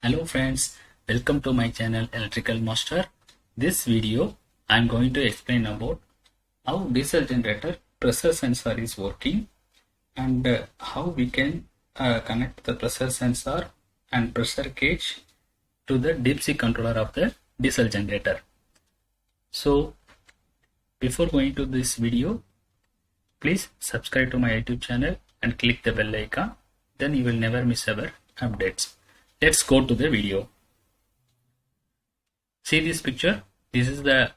Hello friends, welcome to my channel Electrical Master. This video I am going to explain about how diesel generator pressure sensor is working and how we can connect the pressure sensor and pressure gauge to the DSE controller of the diesel generator. So before going to this video, please subscribe to my YouTube channel and click the bell icon, then you will never miss our updates. Let's go to the video. See this picture. This is the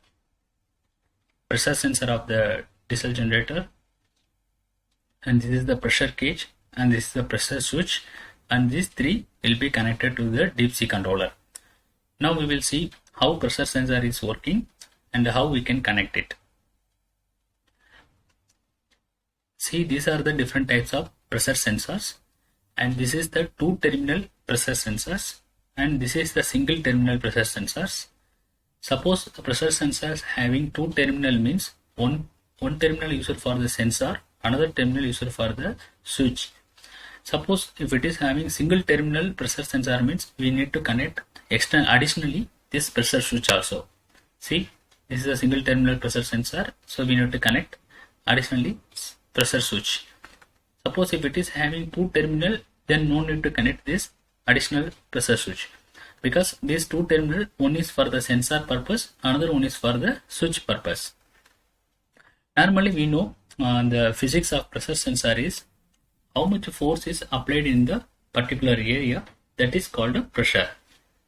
pressure sensor of the diesel generator, and this is the pressure gauge, and this is the pressure switch, and these three will be connected to the DSE controller. Now we will see how pressure sensor is working and how we can connect it. See, these are the different types of pressure sensors, and this is the two terminal pressure sensors, and this is the single terminal pressure sensors. Suppose the pressure sensors having two terminal means one terminal used for the sensor, another terminal used for the switch. Suppose if it is having single terminal pressure sensor means we need to connect additionally this pressure switch also. See, this is a single terminal pressure sensor, so we need to connect additionally pressure switch. Suppose if it is having two terminal, then no need to connect this additional pressure switch, because these two terminal, one is for the sensor purpose, another one is for the switch purpose. Normally we know the physics of pressure sensor is how much force is applied in the particular area, that is called a pressure.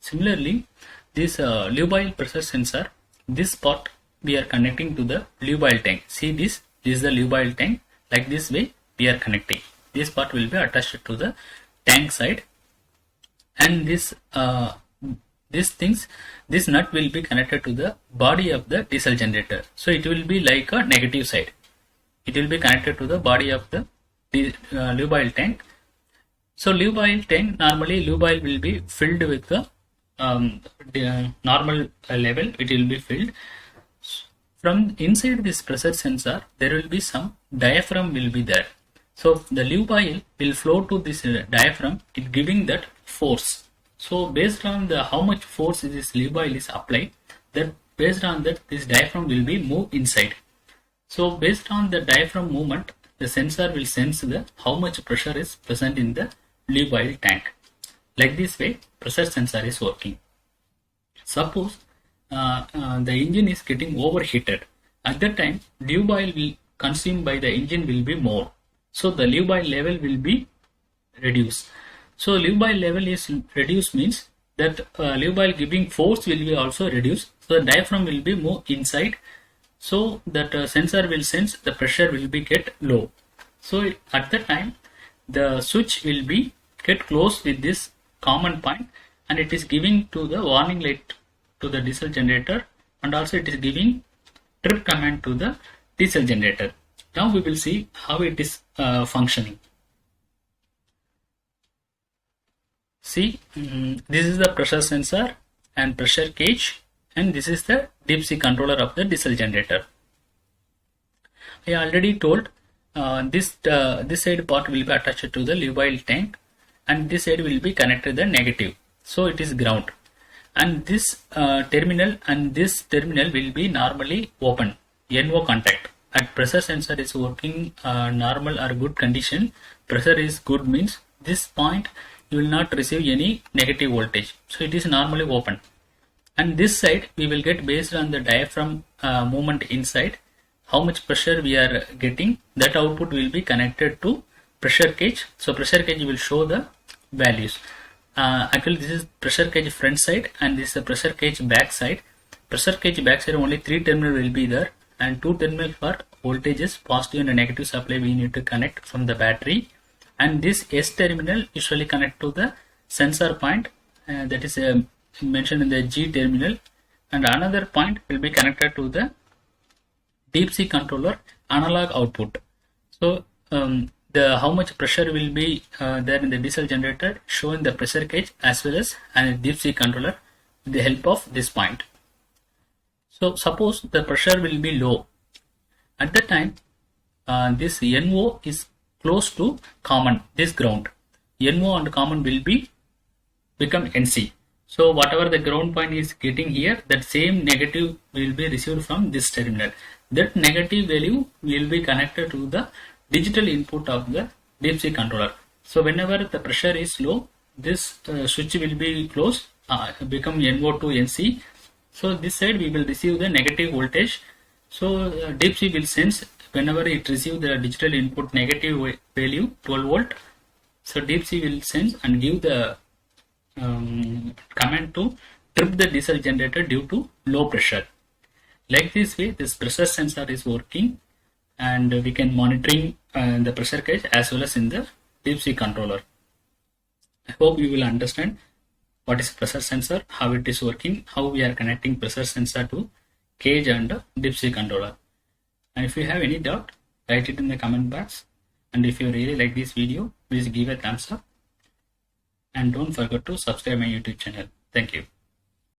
Similarly, this lube oil pressure sensor, this part we are connecting to the lube oil tank. See this is the lube oil tank. Like this way we are connecting. This part will be attached to the tank side, and this nut will be connected to the body of the diesel generator. So it will be like a negative side. It will be connected to the body of the lube oil tank. So lube oil tank, normally lube oil will be filled with the normal level. It will be filled. From inside this pressure sensor, there will be some diaphragm will be there. So the lube oil will flow to this diaphragm, it giving that force. So based on the how much force this lube oil is applied, that based on that this diaphragm will be move inside. So based on the diaphragm movement, the sensor will sense the how much pressure is present in the lube oil tank. Like this way, pressure sensor is working. Suppose the engine is getting overheated. At that time, lube oil will consumed by the engine will be more. So the lube oil level will be reduced. So lube oil level is reduced means that lube oil giving force will be also reduced. So the diaphragm will be more inside. So that sensor will sense the pressure will be get low. So at that time, the switch will be get close with this common point, and it is giving to the warning light to the diesel generator, and also it is giving trip command to the diesel generator. Now we will see how it is functioning. See, this is the pressure sensor and pressure gauge, and this is the DSE controller of the diesel generator. I already told this side part will be attached to the lube oil tank, and this side will be connected to the negative. So it is ground. And this terminal and this terminal will be normally open, NO contact. At pressure sensor is working normal or good condition, pressure is good means this point you will not receive any negative voltage. So it is normally open. And this side we will get based on the diaphragm movement inside, how much pressure we are getting, that output will be connected to pressure gauge. So pressure gauge will show the values. Actually this is pressure gauge front side, and this is the pressure gauge back side. Pressure gauge back side only 3 terminal will be there, and 2 terminal for voltages, positive and negative supply we need to connect from the battery. And this S terminal usually connect to the sensor point, that is mentioned in the G terminal, and another point will be connected to the DSE controller analog output. So the how much pressure will be there in the diesel generator showing the pressure gauge as well as DSE controller with the help of this point. So suppose the pressure will be low. At that time, this NO is close to common, this ground. NO and common will be become NC. So whatever the ground point is getting here, that same negative will be received from this terminal. That negative value will be connected to the digital input of the DSE controller. So whenever the pressure is low, this switch will be closed, become NO to NC. So this side we will receive the negative voltage. So DSE will sense whenever it receives the digital input negative value 12 volt. So DSE will sense and give the command to trip the diesel generator due to low pressure. Like this way, this pressure sensor is working, and we can monitoring the pressure gauge as well as in the DSE controller. I hope you will understand what is pressure sensor, how it is working, how we are connecting pressure sensor to gauge and DSE controller. And if you have any doubt, write it in the comment box. And if you really like this video, please give a thumbs up. And don't forget to subscribe my YouTube channel. Thank you.